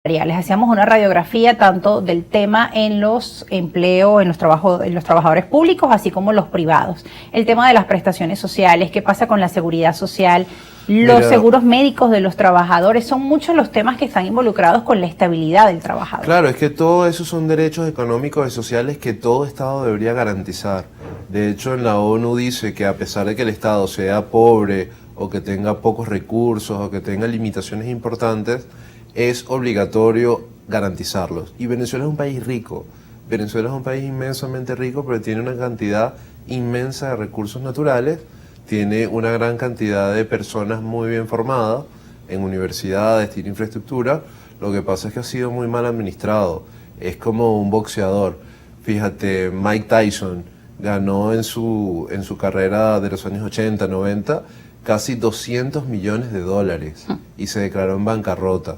Les hacíamos una radiografía tanto del tema en los empleos, en los trabajadores públicos, así como los privados. El tema de las prestaciones sociales, qué pasa con la seguridad social, los seguros médicos de los trabajadores, son muchos los temas que están involucrados con la estabilidad del trabajador. Claro, es que todo eso son derechos económicos y sociales que todo Estado debería garantizar. De hecho, en la ONU dice que a pesar de que el Estado sea pobre o que tenga pocos recursos o que tenga limitaciones importantes, es obligatorio garantizarlos. Y Venezuela es un país rico. Venezuela es un país inmensamente rico, pero tiene una cantidad inmensa de recursos naturales, tiene una gran cantidad de personas muy bien formadas en universidades, tiene infraestructura. Lo que pasa es que ha sido muy mal administrado. Es como un boxeador. Fíjate, Mike Tyson ganó en su carrera de los años 80, 90, casi 200 millones de dólares y se declaró en bancarrota.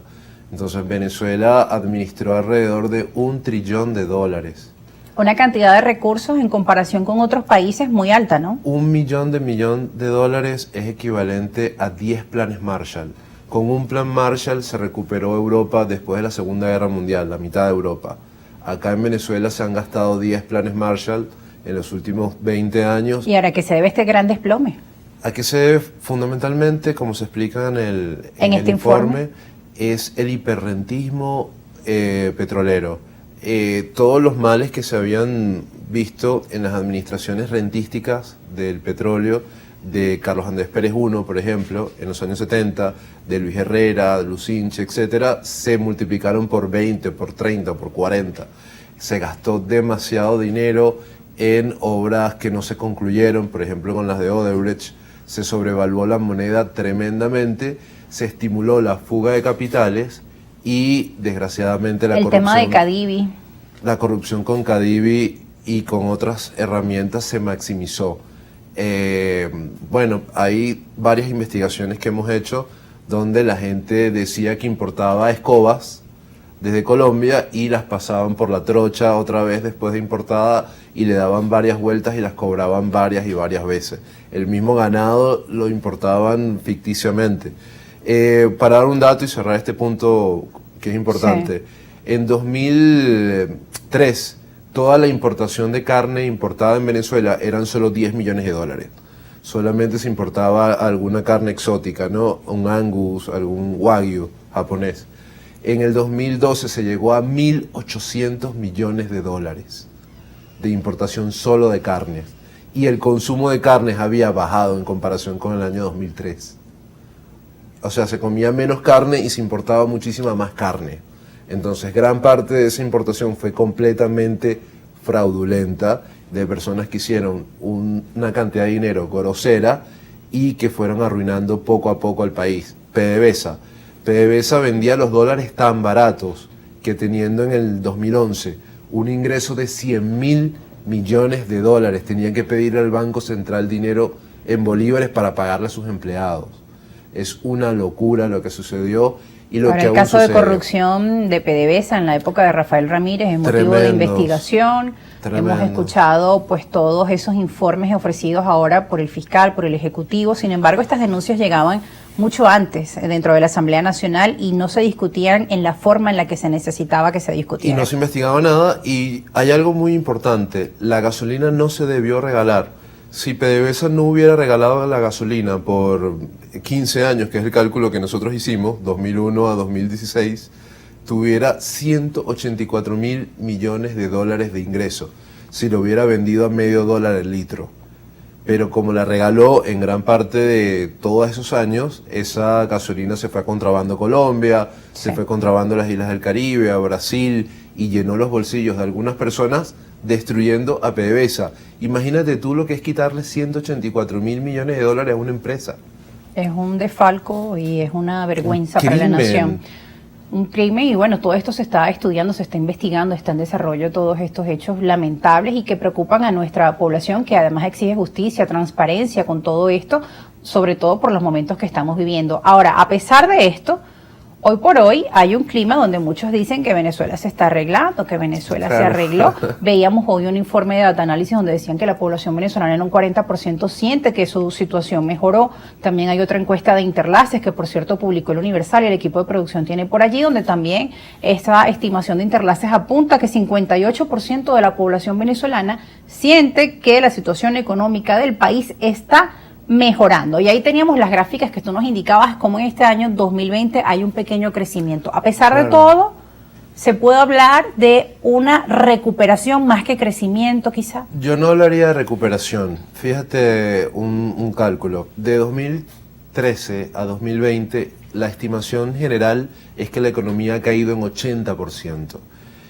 Entonces Venezuela administró alrededor de $1 trillón. Una cantidad de recursos en comparación con otros países muy alta, ¿no? $1 millón de dólares es equivalente a 10 planes Marshall. Con un plan Marshall se recuperó Europa después de la Segunda Guerra Mundial, la mitad de Europa. Acá en Venezuela se han gastado 10 planes Marshall en los últimos 20 años. ¿Y ahora qué se debe este gran desplome? ¿A qué se debe? Fundamentalmente, como se explica en el informe, es el hiperrentismo petrolero. Todos los males que se habían visto en las administraciones rentísticas del petróleo, de Carlos Andrés Pérez I, por ejemplo, en los años 70, de Luis Herrera, de Lucinche, etcétera, se multiplicaron por 20, por 30, por 40. Se gastó demasiado dinero en obras que no se concluyeron, por ejemplo con las de Odebrecht. Se sobrevaluó la moneda tremendamente, se estimuló la fuga de capitales y desgraciadamente la corrupción. El tema de Cadivi. La corrupción con Cadivi y con otras herramientas se maximizó. Bueno, hay varias investigaciones que hemos hecho donde la gente decía que importaba escobas desde Colombia y las pasaban por la trocha otra vez después de importada y le daban varias vueltas y las cobraban varias y varias veces. El mismo ganado lo importaban ficticiamente. Para dar un dato y cerrar este punto que es importante, sí. En 2003 toda la importación de carne importada en Venezuela eran solo $10 millones. Solamente se importaba alguna carne exótica, ¿no? Un Angus, algún Wagyu japonés. En el 2012 se llegó a $1.800 millones de importación solo de carnes. Y el consumo de carnes había bajado en comparación con el año 2003. O sea, se comía menos carne y se importaba muchísima más carne. Entonces, gran parte de esa importación fue completamente fraudulenta, de personas que hicieron una cantidad de dinero grosera y que fueron arruinando poco a poco al país. PDVSA vendía los dólares tan baratos que teniendo en el 2011 un ingreso de $100.000 millones, tenían que pedir al Banco Central dinero en bolívares para pagarle a sus empleados. Es una locura lo que sucedió y lo que aún sucede. El caso de corrupción de PDVSA en la época de Rafael Ramírez es motivo de investigación. Hemos escuchado pues todos esos informes ofrecidos ahora por el fiscal, por el ejecutivo. Sin embargo, estas denuncias llegaban mucho antes dentro de la Asamblea Nacional y no se discutían en la forma en la que se necesitaba que se discutiera. Y no se investigaba nada. Y hay algo muy importante: la gasolina no se debió regalar. Si PDVSA no hubiera regalado la gasolina por 15 años, que es el cálculo que nosotros hicimos, 2001 a 2016, tuviera $184.000 millones de ingreso, si lo hubiera vendido a $0.50 el litro. Pero como la regaló en gran parte de todos esos años, esa gasolina se fue a contrabando a Colombia, sí. Se fue a contrabando a las islas del Caribe, a Brasil, y llenó los bolsillos de algunas personas, destruyendo a PDVSA. Imagínate tú lo que es quitarle $184.000 millones a una empresa. Es un desfalco y es una vergüenza para la nación. Un crimen, y bueno, todo esto se está estudiando, se está investigando, está en desarrollo todos estos hechos lamentables y que preocupan a nuestra población, que además exige justicia, transparencia con todo esto, sobre todo por los momentos que estamos viviendo. Ahora, a pesar de esto, Hoy por hoy hay un clima donde muchos dicen que Venezuela se está arreglando, que Venezuela se arregló. Veíamos hoy un informe de Data Análisis donde decían que la población venezolana en un 40% siente que su situación mejoró. También hay otra encuesta de Interlaces que, por cierto, publicó el Universal y el equipo de producción tiene por allí, donde también esta estimación de Interlaces apunta que 58% de la población venezolana siente que la situación económica del país está mejorando. Y ahí teníamos las gráficas que tú nos indicabas, como en este año 2020 hay un pequeño crecimiento. A pesar de todo, ¿se puede hablar de una recuperación más que crecimiento quizá? Yo no hablaría de recuperación. Fíjate un cálculo. De 2013 a 2020, la estimación general es que la economía ha caído en 80%.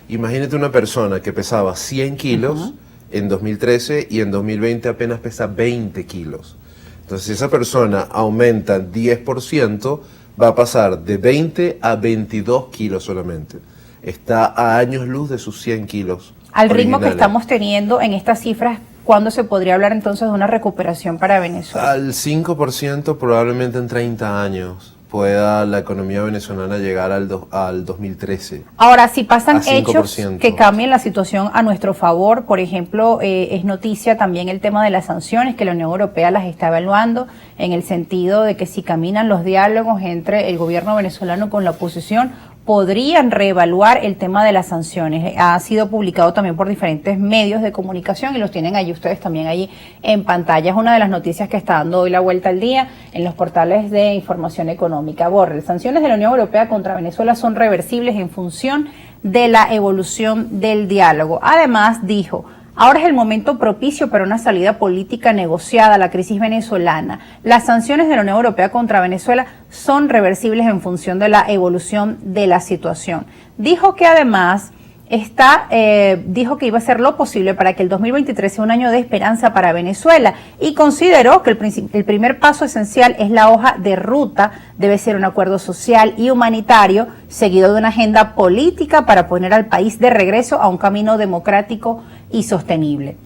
Imagínate una persona que pesaba 100 kilos en 2013 y en 2020 apenas pesa 20 kilos. Entonces, si esa persona aumenta 10%, va a pasar de 20 a 22 kilos solamente. Está a años luz de sus 100 kilos. Al ritmo que estamos teniendo en estas cifras, ¿cuándo se podría hablar entonces de una recuperación para Venezuela? Al 5% probablemente en 30 años pueda la economía venezolana llegar al 2013. Ahora, si pasan hechos que cambien la situación a nuestro favor, por ejemplo, es noticia también el tema de las sanciones, que la Unión Europea las está evaluando, en el sentido de que si caminan los diálogos entre el gobierno venezolano con la oposición, podrían reevaluar el tema de las sanciones. Ha sido publicado también por diferentes medios de comunicación y los tienen allí ustedes también allí en pantalla. Es una de las noticias que está dando hoy la vuelta al día en los portales de información económica. Borrell, sanciones de la Unión Europea contra Venezuela son reversibles en función de la evolución del diálogo. Además, dijo: ahora es el momento propicio para una salida política negociada a la crisis venezolana. Las sanciones de la Unión Europea contra Venezuela son reversibles en función de la evolución de la situación. Dijo que además dijo que iba a hacer lo posible para que el 2023 sea un año de esperanza para Venezuela y consideró que el primer paso esencial es la hoja de ruta, debe ser un acuerdo social y humanitario seguido de una agenda política para poner al país de regreso a un camino democrático y sostenible.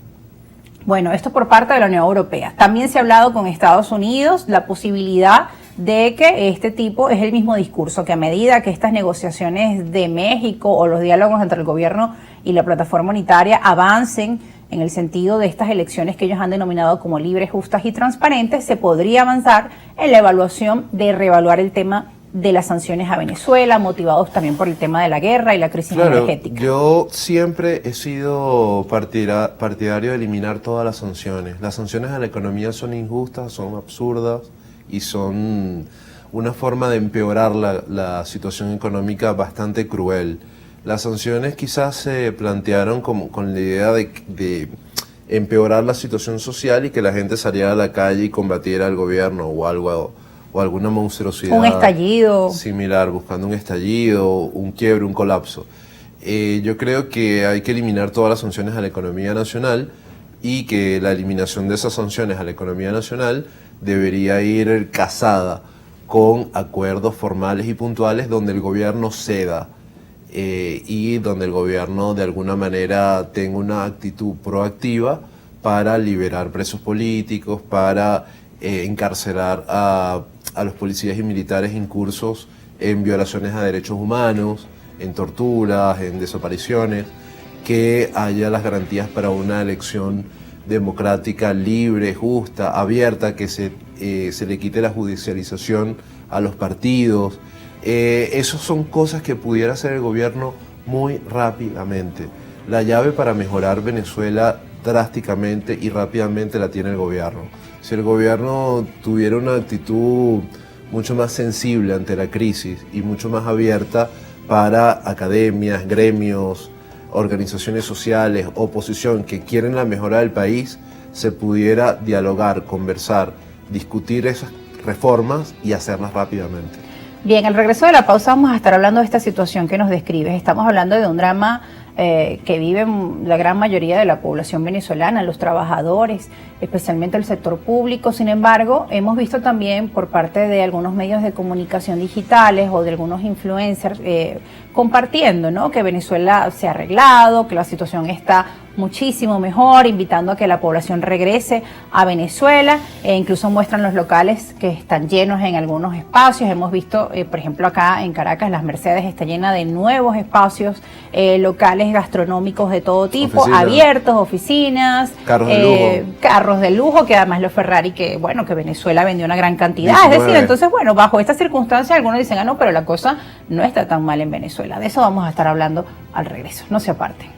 Bueno, esto por parte de la Unión Europea. También se ha hablado con Estados Unidos la posibilidad de que este tipo es el mismo discurso, que a medida que estas negociaciones de México o los diálogos entre el gobierno y la plataforma unitaria avancen en el sentido de estas elecciones que ellos han denominado como libres, justas y transparentes, se podría avanzar en la evaluación de reevaluar el tema de las sanciones a Venezuela, motivados también por el tema de la guerra y la crisis energética. Yo siempre he sido partidario de eliminar todas las sanciones. Las sanciones a la economía son injustas, son absurdas y son una forma de empeorar la situación económica bastante cruel. Las sanciones quizás se plantearon con la idea de empeorar la situación social y que la gente saliera a la calle y combatiera al gobierno o alguna monstruosidad. Un estallido. Similar, buscando un estallido, un quiebre, un colapso. Yo creo que hay que eliminar todas las sanciones a la economía nacional y que la eliminación de esas sanciones a la economía nacional debería ir casada con acuerdos formales y puntuales donde el gobierno ceda y donde el gobierno de alguna manera tenga una actitud proactiva para liberar presos políticos, para encarcelar a los policías y militares incursos en violaciones a derechos humanos, en torturas, en desapariciones, que haya las garantías para una elección democrática, libre, justa, abierta, que se le quite la judicialización a los partidos. Esas son cosas que pudiera hacer el gobierno muy rápidamente. La llave para mejorar Venezuela drásticamente y rápidamente la tiene el gobierno. Si el gobierno tuviera una actitud mucho más sensible ante la crisis y mucho más abierta para academias, gremios, organizaciones sociales, oposición que quieren la mejora del país, se pudiera dialogar, conversar, discutir esas reformas y hacerlas rápidamente. Bien, al regreso de la pausa vamos a estar hablando de esta situación que nos describes. Estamos hablando de un drama que viven la gran mayoría de la población venezolana, los trabajadores, especialmente el sector público. Sin embargo, hemos visto también por parte de algunos medios de comunicación digitales o de algunos influencers compartiendo, ¿no?, que Venezuela se ha arreglado, que la situación está muchísimo mejor, invitando a que la población regrese a Venezuela, e incluso muestran los locales que están llenos en algunos espacios. Hemos visto, por ejemplo, acá en Caracas, Las Mercedes está llena de nuevos espacios locales gastronómicos de todo tipo, abiertos, oficinas, carros de lujo, que además los Ferrari, que bueno, que Venezuela vendió una gran cantidad. 19. Es decir, entonces, bueno, bajo estas circunstancias algunos dicen, no, pero la cosa no está tan mal en Venezuela. De eso vamos a estar hablando al regreso. No se aparten.